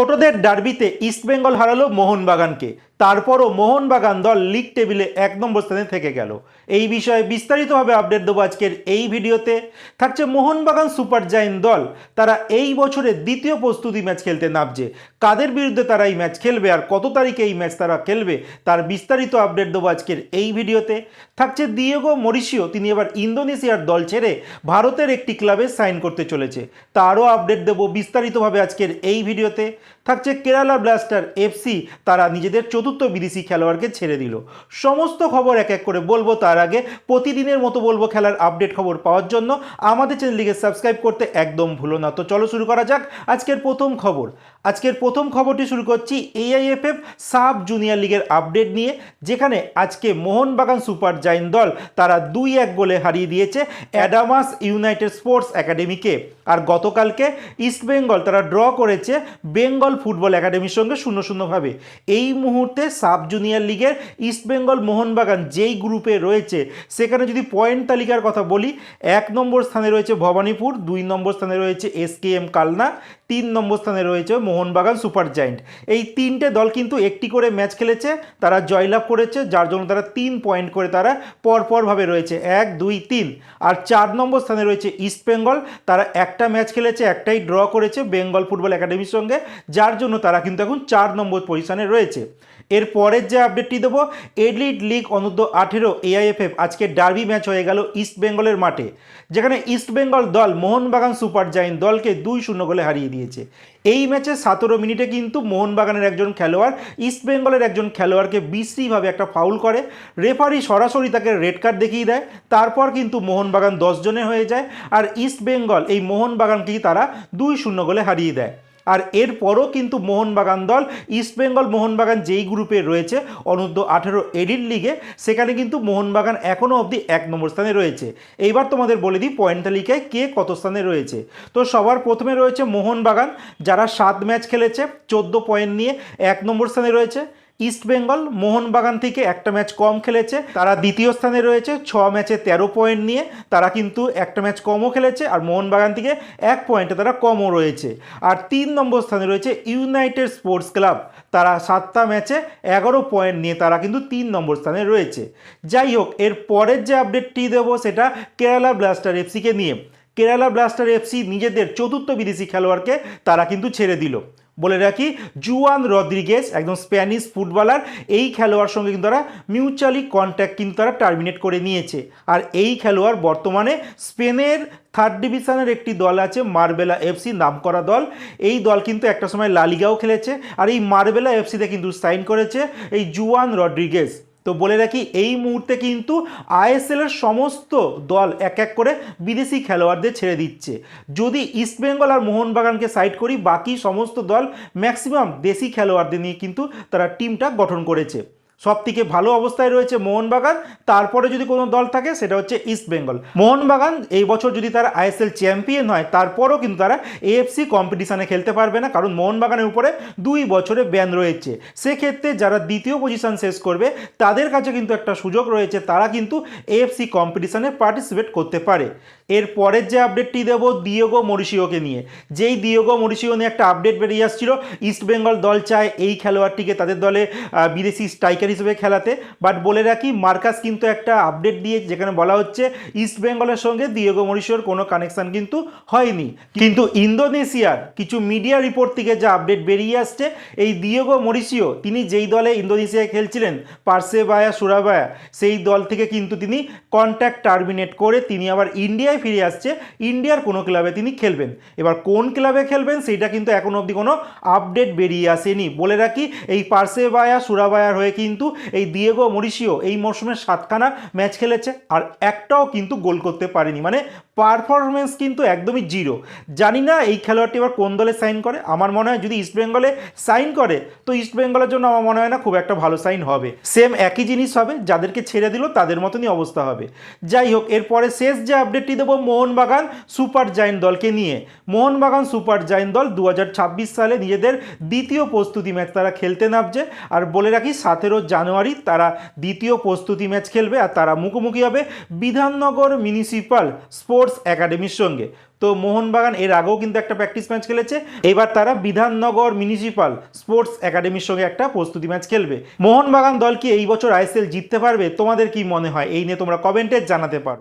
ছোটদের ডার্বিতে ইস্টবেঙ্গল হারালো মোহনবাগানকে। তারপরও মোহনবাগান দল লিগ টেবিলে 1 নম্বর স্থানে থেকে গেল। এই বিষয়ে বিস্তারিতভাবে আপডেট দেবো আজকের এই ভিডিওতে। থাকছে মোহনবাগান সুপার জায়েন্ট দল, তারা এই বছরের দ্বিতীয় প্রস্তুতি ম্যাচ খেলতে নামছে। কাদের বিরুদ্ধে তারা এই ম্যাচ খেলবে আর কত তারিখে এই ম্যাচ তারা খেলবে তার বিস্তারিত আপডেট দেবো আজকের এই ভিডিওতে। থাকছে দিয়েগো মরিসিও, তিনি এবার ইন্দোনেশিয়ার দল ছেড়ে ভারতের একটি ক্লাবে সাইন করতে চলেছে, তারও আপডেট দেবো বিস্তারিতভাবে আজকের এই ভিডিওতে। থাকছে কেরালা ব্লাস্টার এফসি, তারা নিজেদের চতুর্থ বিদেশি খেলোয়াড়কে ছেড়ে দিল। সমস্ত খবর এক এক করে বলবো, তার আগে প্রতিদিনের মতো বলবো খেলার আপডেট খবর পাওয়ার জন্য আমাদের চ্যানেলটিকে সাবস্ক্রাইব করতে একদম ভুলো না। তো চলো শুরু করা যাক আজকের প্রথম খবর। আজকের প্রথম খবরটি শুরু করছি এআইএফএফ সাব জুনিয়র লিগের আপডেট নিয়ে, যেখানে আজকে মোহনবাগান সুপার জায়েন্ট দল তারা 2-1 গোলে হারিয়ে দিয়েছে অ্যাডামাস ইউনাইটেড স্পোর্টস একাডেমিকে। আর গতকালকে ইস্টবেঙ্গল তারা ড্র করেছে বেঙ্গল ফুটবল একাডেমির সঙ্গে 0-0 ভাবে। এই মুহূর্তে সাব জুনিয়র লিগের ইস্টবেঙ্গল মোহনবাগান যেই গ্রুপে রয়েছে, সেখানে যদি পয়েন্ট তালিকার কথা বলি, 1 নম্বর স্থানে রয়েছে ভবানীপুর, 2 নম্বর স্থানে রয়েছে এসকেএম কালনা, 3 নম্বর স্থানে রয়েছে মোহনবাগান সুপার জায়েন্ট। এই তিনটে দল কিন্তু একটি করে ম্যাচ খেলেছে, তারা জয়লাভ করেছে, যার জন্য তারা 3 পয়েন্ট করে তারা পরপরভাবে রয়েছে 1, 2, 3। আর 4 নম্বর স্থানে রয়েছে ইস্টবেঙ্গল, তারা একটা ম্যাচ খেলেছে, একটাই ড্র করেছে বেঙ্গল ফুটবল একাডেমির সঙ্গে, যার জন্য তারা কিন্তু এখন 4 নম্বর পজিশনে রয়েছে। এর পরের যে আপডেটটি দেবো, এলিট লিগ অনূর্ধ্ব 18 এআইএফএফ আজকে ডার্বি ম্যাচ হয়ে গেল ইস্টবেঙ্গলের মাঠে, যেখানে ইস্টবেঙ্গল দল মোহনবাগান সুপার জায়েন্ট দলকে 2-0 গোলে হারিয়ে দিয়েছে। এই ম্যাচে 17 মিনিটে কিন্তু মোহনবাগানের একজন খেলোয়াড় ইস্টবেঙ্গলের একজন খেলোয়াড়কে বিশ্রীভাবে একটা ফাউল করে, রেফারি সরাসরি তাকে রেড কার্ড দেখিয়ে দেয়। তারপর কিন্তু মোহনবাগান 10 জনে হয়ে যায়, আর ইস্টবেঙ্গল এই মোহনবাগানকেই তারা 2-0 গোলে হারিয়ে দেয়। আর এরপরও কিন্তু মোহনবাগান দল ইস্টবেঙ্গল মোহনবাগান যেই গ্রুপে রয়েছে অনূর্ধ্ব 18 এডিট লিগে, সেখানে কিন্তু মোহনবাগান এখনও অবধি 1 নম্বর স্থানে রয়েছে। এইবার তোমাদের বলে দিই পয়েন্ট তালিকায় কে কত স্থানে রয়েছে। তো সবার প্রথমে রয়েছে মোহনবাগান, যারা 7 ম্যাচ খেলেছে 14 পয়েন্ট নিয়ে 1 নম্বর স্থানে রয়েছে। ইস্টবেঙ্গল মোহনবাগান থেকে একটা ম্যাচ কম খেলেছে, তারা দ্বিতীয় স্থানে রয়েছে 6 ম্যাচে 13 পয়েন্ট নিয়ে, তারা কিন্তু একটা ম্যাচ কমও খেলেছে, আর মোহনবাগান থেকে 1 পয়েন্টে তারা কমও রয়েছে। আর 3 নম্বর স্থানে রয়েছে ইউনাইটেড স্পোর্টস ক্লাব, তারা 7টা ম্যাচে 11 পয়েন্ট নিয়ে তারা কিন্তু 3 নম্বর স্থানে রয়েছে। যাই হোক, এর পরের যে আপডেটটি দেবো সেটা কেরালা ব্লাস্টার এফসিকে নিয়ে। কেরালা ব্লাস্টার এফসি নিজেদের চতুর্থ বিদেশি খেলোয়াড়কে তারা কিন্তু ছেড়ে দিল। বলে রাখি, জুয়ান রদ্রিগেজ একজন স্প্যানিশ ফুটবলার, এই খেলোয়াড় সঙ্গে কিন্তু তারা মিউচুয়ালি কন্ট্যাক্ট কিন্তু তারা টার্মিনেট করে নিয়েছে। আর এই খেলোয়াড় বর্তমানে স্পেনের 3rd ডিভিশনের একটি দল আছে মার্বেলা এফসি, নামকরা দল। এই দল কিন্তু একটা সময় লা লিগাও খেলেছে, আর এই মার্বেলা এফসিতে কিন্তু সাইন করেছে এই জুয়ান রদ্রিগেজ। তো বলে রাখি, এই মুহূর্তে কিন্তু আইএসএলের সমস্ত দল এক এক করে বিদেশি খেলোয়াড়দের ছেড়ে দিচ্ছে। যদি ইস্টবেঙ্গল আর মোহনবাগানকে সাইড করি, বাকি সমস্ত দল ম্যাক্সিমাম দেশি খেলোয়াড়দের নিয়ে কিন্তু তারা টিমটা গঠন করেছে। সবথেকে ভালো অবস্থায় রয়েছে মোহনবাগান, তারপরে যদি কোনো দল থাকে সেটা হচ্ছে ইস্টবেঙ্গল। মোহনবাগান এই বছর যদি তারা আইএসএল চ্যাম্পিয়ন হয়, তারপরও কিন্তু তারা এএফসি কম্পিটিশানে খেলতে পারবে না, কারণ মোহনবাগানের উপরে 2 বছরে ব্যান রয়েছে। সেক্ষেত্রে যারা দ্বিতীয় পজিশন শেষ করবে তাদের কাছে কিন্তু একটা সুযোগ রয়েছে, তারা কিন্তু এএফসি কম্পিটিশানে পার্টিসিপেট করতে পারে। এর পরের যে আপডেটটি দেবো দিয়েগো মরিসিওকে নিয়ে, যেই দিয়েগো মরিসিও নিয়ে একটা আপডেট বেরিয়ে আসছিল, ইস্টবেঙ্গল দল চায় এই খেলোয়াড়টিকে তাদের দলে বিদেশি স্ট্রাইকার হিসেবে খেলাতে। বাট বলে রাখি, মার্কাস কিন্তু একটা আপডেট দিয়ে যেখানে বলা হচ্ছে ইস্টবেঙ্গলের সঙ্গে দিয়েগো মরিসিওর কোনো কানেকশন কিন্তু হয়নি। কিন্তু ইন্দোনেশিয়ার কিছু মিডিয়া রিপোর্ট থেকে যা আপডেট বেরিয়ে আসছে, এই দিয়েগো মরিসিও তিনি যেই দলে ইন্দোনেশিয়ায় খেলছিলেন পার্সেবায়া সুরাবায়া, সেই দল থেকে কিন্তু তিনি কন্ট্যাক্ট টার্মিনেট করে তিনি আবার ইন্ডিয়ায় ফিরে আসছে, ইন্ডিয়ার কোনো ক্লাবে তিনি খেলবেন। এবার কোন ক্লাবে খেলবেন সেটা কিন্তু এখন অবধি কোনো আপডেট বেরিয়ে আসেনি। বলে রাখি, এই পার্সেবায়া সুরাবায়ার হয়ে কিন্তু এই দিয়েগো মরিসিও এই মরশুমে 7খানা ম্যাচ খেলেছে, আর একটাও কিন্তু গোল করতে পারেনি, মানে পারফরমেন্স কিন্তু একদমই জিরো। জানি না এই খেলোয়াড়টি এবার কোন দলে সাইন করে। আমার মনে হয় যদি ইস্টবেঙ্গলে সাইন করে, তো ইস্টবেঙ্গলের জন্য আমার মনে হয় না খুব একটা ভালো সাইন হবে। সেম একই জিনিস হবে, যাদেরকে ছেড়ে দিল তাদের মতনই অবস্থা হবে। যাই হোক, এরপরে শেষ যে আপডেটটি দেবো মোহনবাগান সুপার জায়েন্ট দলকে নিয়ে। মোহনবাগান সুপার জায়েন্ট দল 2026 সালে নিজেদের দ্বিতীয় প্রস্তুতি ম্যাচ তারা খেলতে নামছে। আর বলে রাখি, 17 জানুয়ারি তারা দ্বিতীয় প্রস্তুতি ম্যাচ খেলবে, আর তারা মুখোমুখি হবে বিধাননগর মিউনিসিপাল স্পোর্টস একাডেমির সঙ্গে। তো মোহনবাগান এর আগেও কিন্তু একটা প্র্যাকটিস ম্যাচ খেলেছে, এবার তারা বিধাননগর মিউনিসিপাল স্পোর্টস একাডেমির সঙ্গে একটা প্রস্তুতি ম্যাচ খেলবে। মোহনবাগান দল কি এই বছর আইএসএল জিততে পারবে? তোমাদের কি মনে হয়? এই নিয়ে তোমরা কমেন্টে জানাতে পারো।